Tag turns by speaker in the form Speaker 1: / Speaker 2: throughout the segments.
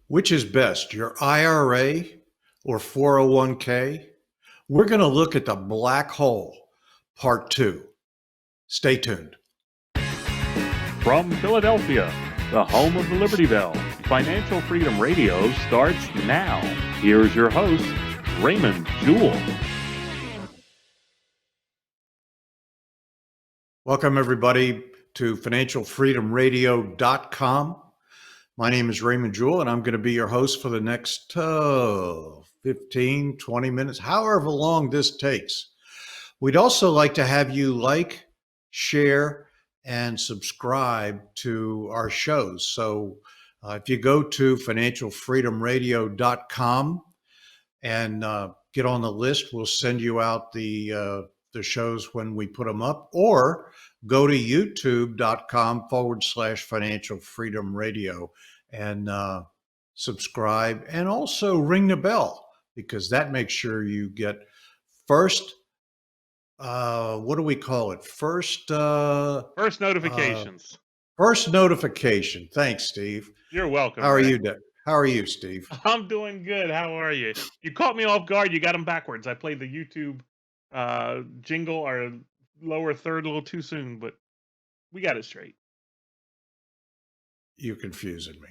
Speaker 1: Which is best, your IRA or 401k? We're going to look at the black hole, part two. Stay tuned.
Speaker 2: From Philadelphia, the home of the Liberty Bell, Financial Freedom Radio starts now. Here's your host, Raymond Jewell.
Speaker 1: Welcome, everybody, to financialfreedomradio.com. My name is Raymond Jewell, and I'm going to be your host for the next 15, 20 minutes, however long this takes. We'd also like to have you like, share, and subscribe to our shows. So if you go to financialfreedomradio.com and get on the list, we'll send you out the shows when we put them up, or go to youtube.com/financial freedom radio and subscribe, and also ring the bell, because that makes sure you get first, what do we call it? First
Speaker 2: notifications.
Speaker 1: First notification. Thanks, Steve.
Speaker 2: You're welcome.
Speaker 1: How are you, Steve?
Speaker 2: I'm doing good. How are you? You caught me off guard. You got them backwards. I played the YouTube jingle or lower third a little too soon, but we got it straight.
Speaker 1: You're confusing me.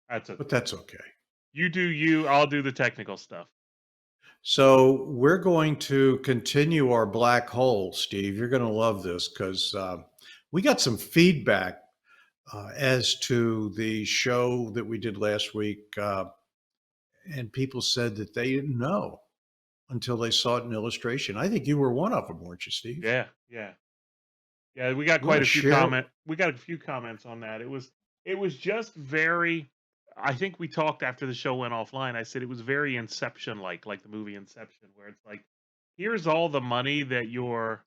Speaker 2: That's okay.
Speaker 1: But that's okay.
Speaker 2: You do you. I'll do the technical stuff.
Speaker 1: So we're going to continue our black hole, Steve. You're going to love this, because we got some feedback as to the show that we did last week. And people said that they didn't know until they saw it in illustration. I think you were one of them, weren't you, Steve?
Speaker 2: Yeah. We got quite a few comments. We got a few comments on that. It was just very. I think we talked after the show went offline. I said it was very Inception like the movie Inception, where it's like, here's all the money that you're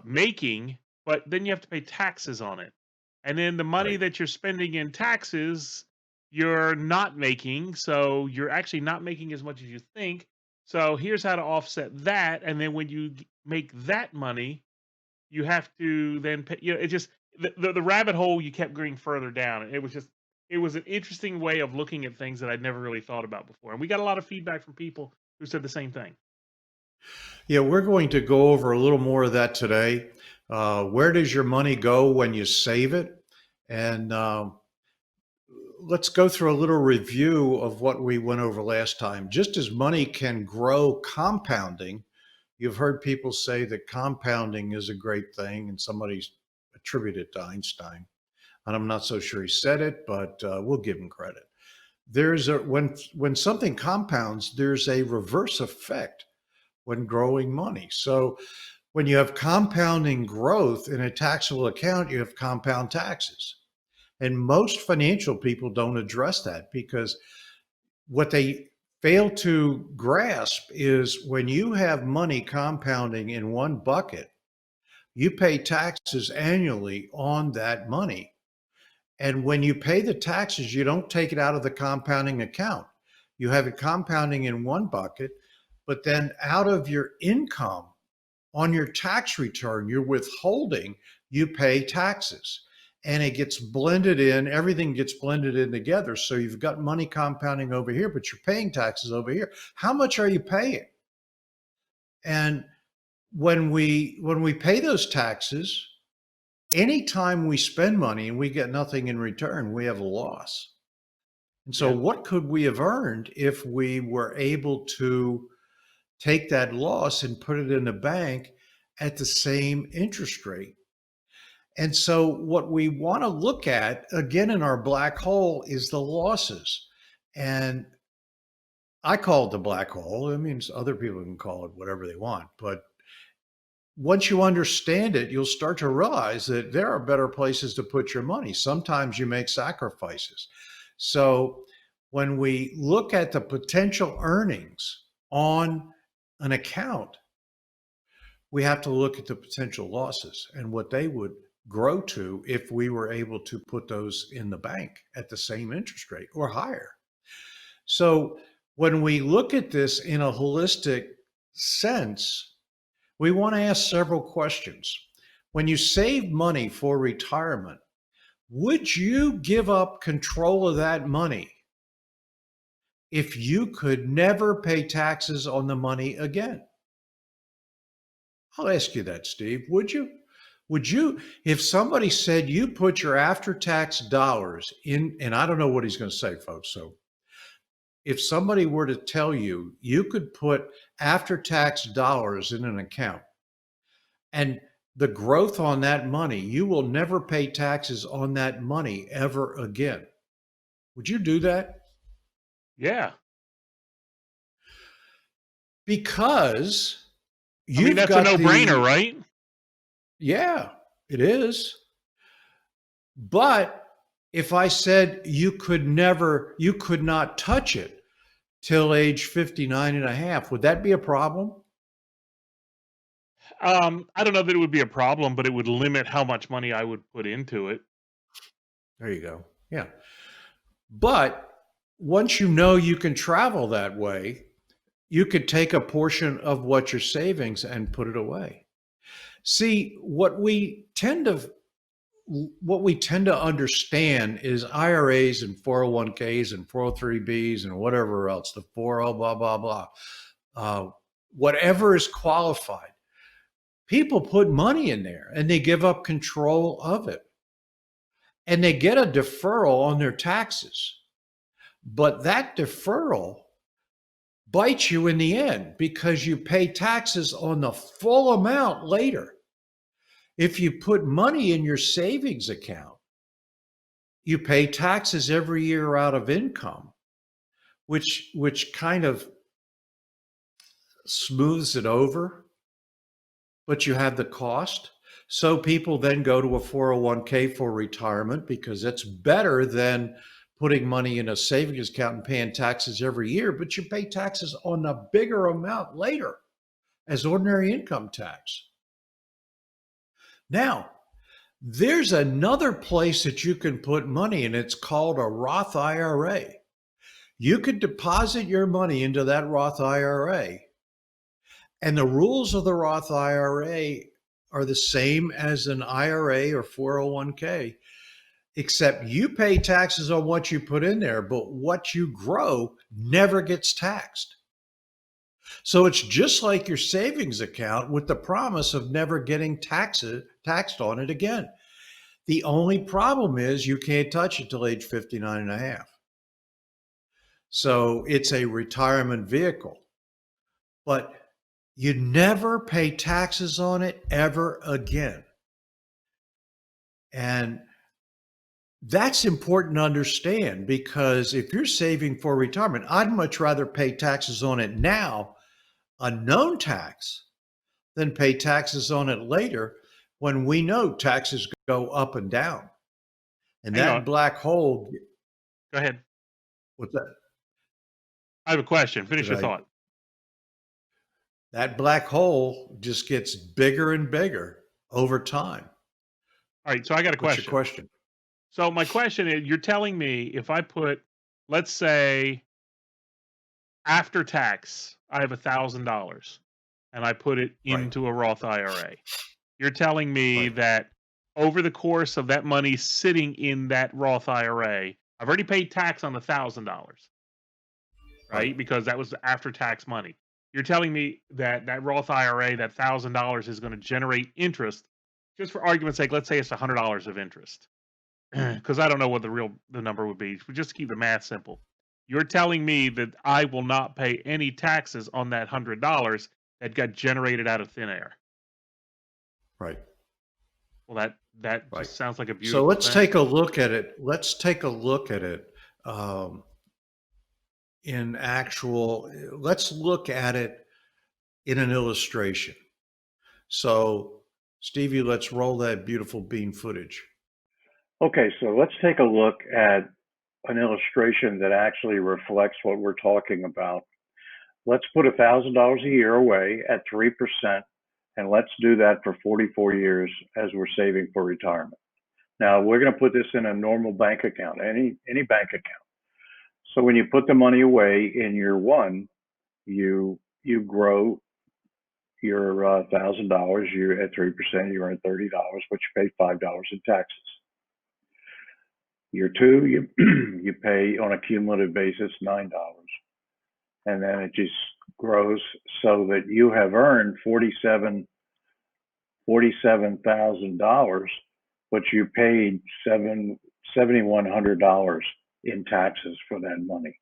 Speaker 2: making, but then you have to pay taxes on it, and then the money that you're spending in taxes, you're not making. So you're actually not making as much as you think. So here's how to offset that, and then when you make that money, you have to then pay. It just the rabbit hole you kept going further down, and it was an interesting way of looking at things that I'd never really thought about before. And we got a lot of feedback from people who said the same thing.
Speaker 1: Yeah, we're going to go over a little more of that today. Where does your money go when you save it? And let's go through a little review of what we went over last time. Just as money can grow compounding, you've heard people say that compounding is a great thing, and somebody's attributed it to Einstein. And I'm not so sure he said it, but we'll give him credit. When something compounds, there's a reverse effect when growing money. So when you have compounding growth in a taxable account, you have compound taxes. And most financial people don't address that, because what they fail to grasp is when you have money compounding in one bucket, you pay taxes annually on that money. And when you pay the taxes, you don't take it out of the compounding account. You have it compounding in one bucket, but then out of your income on your tax return, you're withholding, you pay taxes. And it gets blended in, everything gets blended in together. So you've got money compounding over here, but you're paying taxes over here. How much are you paying? And when we pay those taxes, anytime we spend money and we get nothing in return, we have a loss. And so what could we have earned if we were able to take that loss and put it in the bank at the same interest rate? And so what we want to look at, again, in our black hole is the losses. And I call it the black hole. It means other people can call it whatever they want. But once you understand it, you'll start to realize that there are better places to put your money. Sometimes you make sacrifices. So when we look at the potential earnings on an account, we have to look at the potential losses and what they would grow to if we were able to put those in the bank at the same interest rate or higher. So when we look at this in a holistic sense, we want to ask several questions. When you save money for retirement, would you give up control of that money if you could never pay taxes on the money again? I'll ask you that, Steve. Would you? Would you, if somebody said you put your after tax dollars in, and I don't know what he's going to say, folks. So if somebody were to tell you you could put after tax dollars in an account and the growth on that money, you will never pay taxes on that money ever again. Would you do that?
Speaker 2: Yeah.
Speaker 1: Because
Speaker 2: I mean,
Speaker 1: you've
Speaker 2: that's a
Speaker 1: got
Speaker 2: no-brainer,
Speaker 1: the,
Speaker 2: right?
Speaker 1: yeah, it is. But if I said you could never, you could not touch it till age 59 and a half, would that be a problem?
Speaker 2: I don't know that it would be a problem, but it would limit how much money I would put into it.
Speaker 1: There you go. Yeah. But once you know you can travel that way, you could take a portion of what your savings and put it away. See, what we tend to understand is IRAs and 401ks and 403bs and whatever else, the 40 blah blah blah. Whatever is qualified. People put money in there and they give up control of it. And they get a deferral on their taxes. But that deferral bites you in the end because you pay taxes on the full amount later. If you put money in your savings account, you pay taxes every year out of income, which kind of smooths it over, but you have the cost. So people then go to a 401k for retirement because it's better than putting money in a savings account and paying taxes every year, but you pay taxes on the bigger amount later as ordinary income tax. Now, there's another place that you can put money, and it's called a Roth IRA. You could deposit your money into that Roth IRA, and the rules of the Roth IRA are the same as an IRA or 401k, except you pay taxes on what you put in there, but what you grow never gets taxed. So it's just like your savings account with the promise of never getting taxed on it again. The only problem is you can't touch it till age 59 and a half. So it's a retirement vehicle, but you never pay taxes on it ever again. And that's important to understand because if you're saving for retirement, I'd much rather pay taxes on it now, a known tax, than pay taxes on it later when we know taxes go up and down. And
Speaker 2: Hang
Speaker 1: that
Speaker 2: on.
Speaker 1: black hole,
Speaker 2: Go ahead.
Speaker 1: what's that?
Speaker 2: I have a question. Finish
Speaker 1: Did
Speaker 2: your
Speaker 1: I?
Speaker 2: thought.
Speaker 1: That black hole just gets bigger and bigger over time.
Speaker 2: All right. So I got a
Speaker 1: What's your
Speaker 2: question.
Speaker 1: question?
Speaker 2: So my question is, you're telling me if I put, let's say, after tax, I have $1,000 and I put it
Speaker 1: Right,
Speaker 2: into a Roth IRA. You're telling me
Speaker 1: right,
Speaker 2: that over the course of that money sitting in that Roth IRA, I've already paid tax on the $1,000,
Speaker 1: right,
Speaker 2: right? Because that was after tax money. You're telling me that that Roth IRA, that $1,000 is going to generate interest, just for argument's sake, let's say it's $100 of interest. Because I don't know what the number would be. Just to keep the math simple, you're telling me that I will not pay any taxes on that $100 that got generated out of thin air.
Speaker 1: right,
Speaker 2: Well, that
Speaker 1: right.
Speaker 2: just sounds like a
Speaker 1: So
Speaker 2: beautiful
Speaker 1: let's
Speaker 2: thing.
Speaker 1: take a look at it. Let's take a look at it um, in actual, let's look at it in an illustration. So, Stevie, let's roll that beautiful bean footage.
Speaker 3: Okay, so let's take a look at an illustration that actually reflects what we're talking about. Let's put $1,000 a year away at 3%, and let's do that for 44 years as we're saving for retirement. Now, we're going to put this in a normal bank account, any bank account. So when you put the money away in year one, you grow your $1,000. You at 3%, you earn $30, but you pay $5 in taxes. Year two, you you pay on a cumulative basis $9. and then it just grows so that you have earned $47,000, but you paid $7,100 in taxes for that money.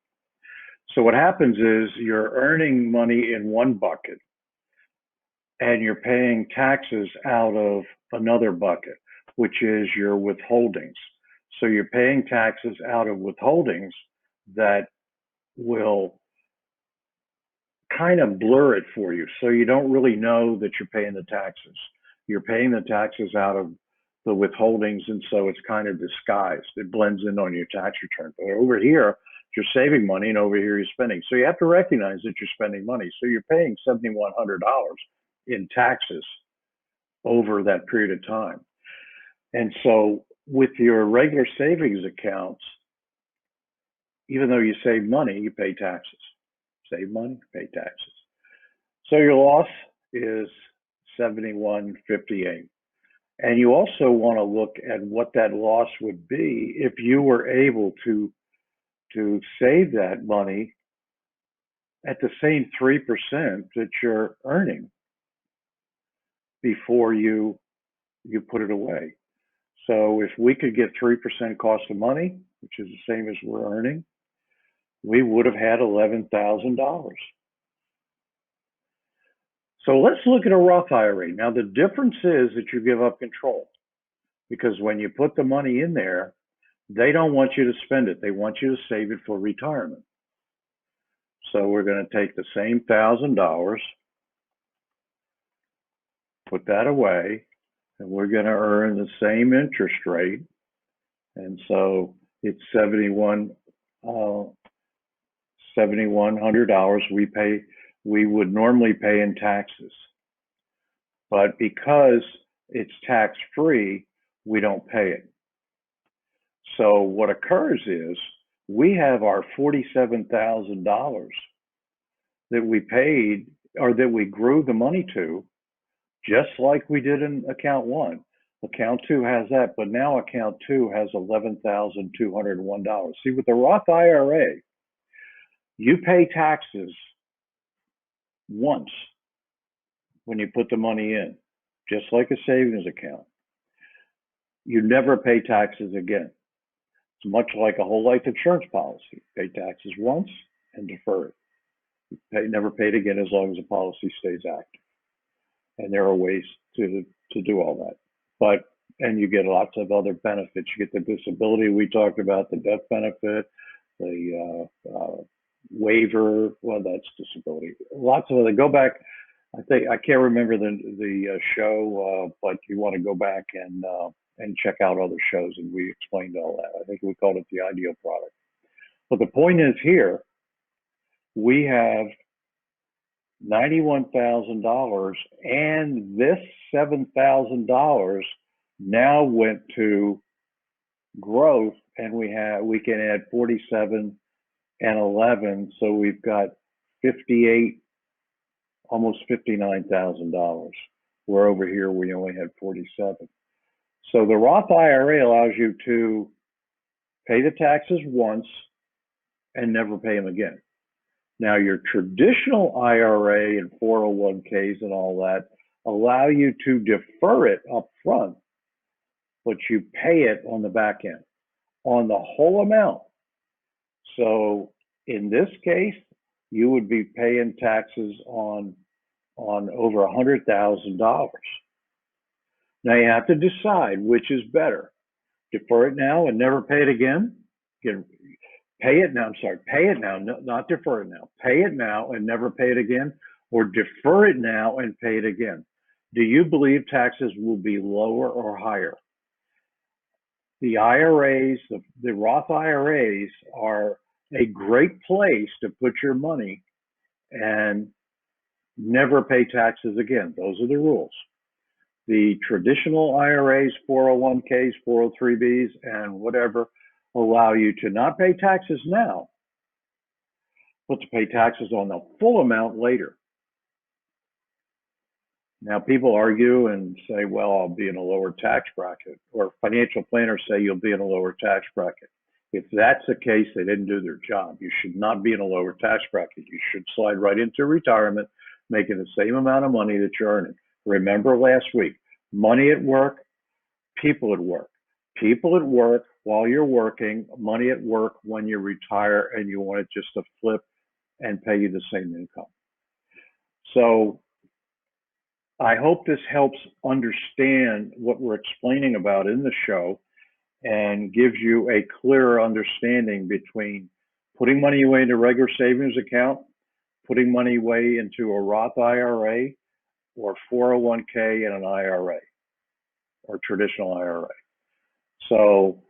Speaker 3: So what happens is you're earning money in one bucket and you're paying taxes out of another bucket, which is your withholdings. So you're paying taxes out of withholdings that will kind of blur it for you. So you don't really know that you're paying the taxes. You're paying the taxes out of the withholdings, and so it's kind of disguised. It blends in on your tax return. But over here, you're saving money, and over here you're spending. So you have to recognize that you're spending money. So you're paying $7,100 in taxes over that period of time. And so with your regular savings accounts, even though you save money, you pay taxes. Save money, pay taxes. So your loss is $71.58. And you also want to look at what that loss would be if you were able to save that money at the same 3% that you're earning before you put it away. So if we could get 3% cost of money, which is the same as we're earning, we would have had $11,000. So let's look at a Roth IRA. Now, the difference is that you give up control, because when you put the money in there, they don't want you to spend it. They want you to save it for retirement. So we're going to take the same $1,000, put that away, and we're going to earn the same interest rate. And so it's $7,100 we would normally pay in taxes. But because it's tax-free, we don't pay it. So what occurs is we have our $47,000 that we paid, or that we grew the money to, just like we did in account one. Account two has that, but now account two has $11,201. See, with the Roth IRA, you pay taxes once when you put the money in, just like a savings account. You never pay taxes again. It's much like a whole life insurance policy. Pay taxes once and defer it. Never pay it again as long as the policy stays active. And there are ways to do all that. And you get lots of other benefits. You get the disability we talked about, the death benefit, the waiver. Well, that's disability. Lots of other. Go back. I can't remember the show, but you want to go back and check out other shows, and we explained all that. I think we called it the ideal product. But the point is here, we have $91,000, and this $7,000 now went to growth, and we can add 47 and 11, so we've got 58, almost $59,000. Where over here we only had 47. So the Roth IRA allows you to pay the taxes once and never pay them again. Now, your traditional IRA and 401ks and all that allow you to defer it up front, but you pay it on the back end, on the whole amount. So in this case, you would be paying taxes on over $100,000. Now you have to decide which is better: defer it now and never pay it again. Pay it now, not defer it now. Pay it now and never pay it again, or defer it now and pay it again. Do you believe taxes will be lower or higher? The IRAs, the Roth IRAs, are a great place to put your money and never pay taxes again. Those are the rules. The traditional IRAs, 401ks, 403bs, and whatever allow you to not pay taxes now, but to pay taxes on the full amount later. Now, people argue and say, well, I'll be in a lower tax bracket, or financial planners say you'll be in a lower tax bracket. If that's the case, they didn't do their job. You should not be in a lower tax bracket. You should slide right into retirement, making the same amount of money that you're earning. Remember last week, money at work, people at work. People at work while you're working, money at work when you retire and you want it just to flip and pay you the same income. So I hope this helps understand what we're explaining about in the show and gives you a clearer understanding between putting money away into a regular savings account, putting money away into a Roth IRA or 401k and an IRA or traditional IRA. So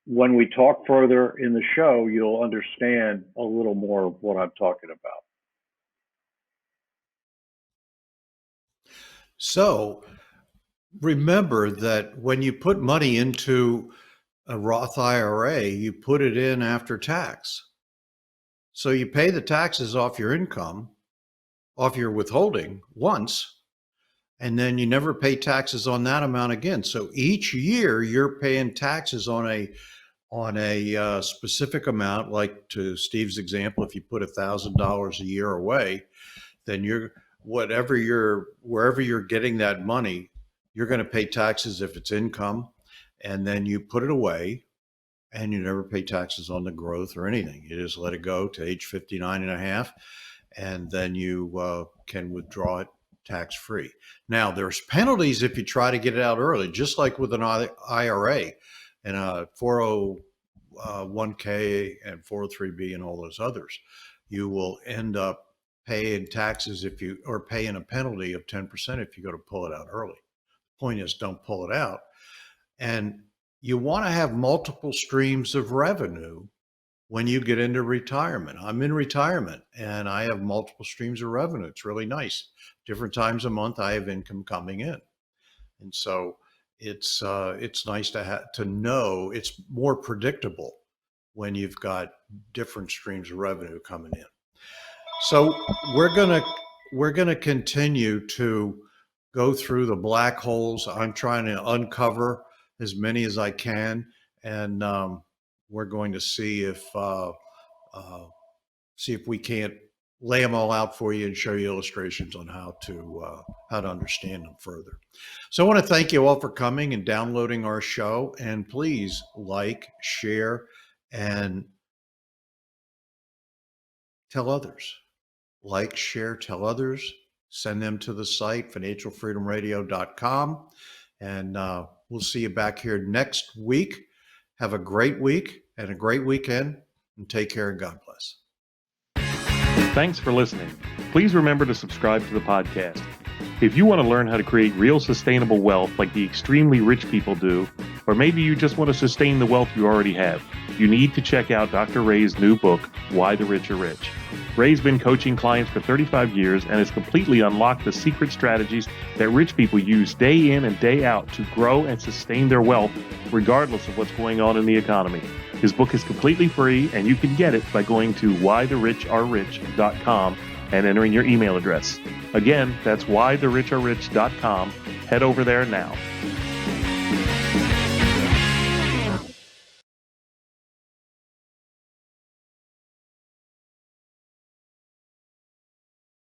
Speaker 3: when we talk further in the show, you'll understand a little more of what I'm talking about.
Speaker 1: So remember that when you put money into a Roth IRA, you put it in after tax. So you pay the taxes off your income, off your withholding once, and then you never pay taxes on that amount again. So each year you're paying taxes on a specific amount. Like to Steve's example, if you put $1,000 a year away, then wherever you're getting that money, you're going to pay taxes if it's income, and then you put it away and you never pay taxes on the growth or anything. You just let it go to age 59 and a half, and then you can withdraw it tax-free. Now, there's penalties if you try to get it out early, just like with an IRA and a 401k and 403b and all those others. You will end up paying taxes or paying a penalty of 10% if you go to pull it out early. Point is, don't pull it out. And you want to have multiple streams of revenue when you get into retirement. I'm in retirement and I have multiple streams of revenue. It's really nice. Different times a month, I have income coming in. And so it's nice to know it's more predictable when you've got different streams of revenue coming in. So we're gonna continue to go through the black holes. I'm trying to uncover as many as I can, and we're going to see if we can't lay them all out for you and show you illustrations on how to understand them further. So I want to thank you all for coming and downloading our show, and please like, share, and tell others. Like, share, tell others, send them to the site, financialfreedomradio.com. And we'll see you back here next week. Have a great week and a great weekend, and take care and God bless.
Speaker 2: Thanks for listening. Please remember to subscribe to the podcast. If you want to learn how to create real sustainable wealth like the extremely rich people do, or maybe you just want to sustain the wealth you already have, you need to check out Dr. Ray's new book, Why the Rich Are Rich. Ray's been coaching clients for 35 years and has completely unlocked the secret strategies that rich people use day in and day out to grow and sustain their wealth, regardless of what's going on in the economy. His book is completely free, and you can get it by going to whythericharerich.com and entering your email address. Again, that's whythericharerich.com. Head over there now.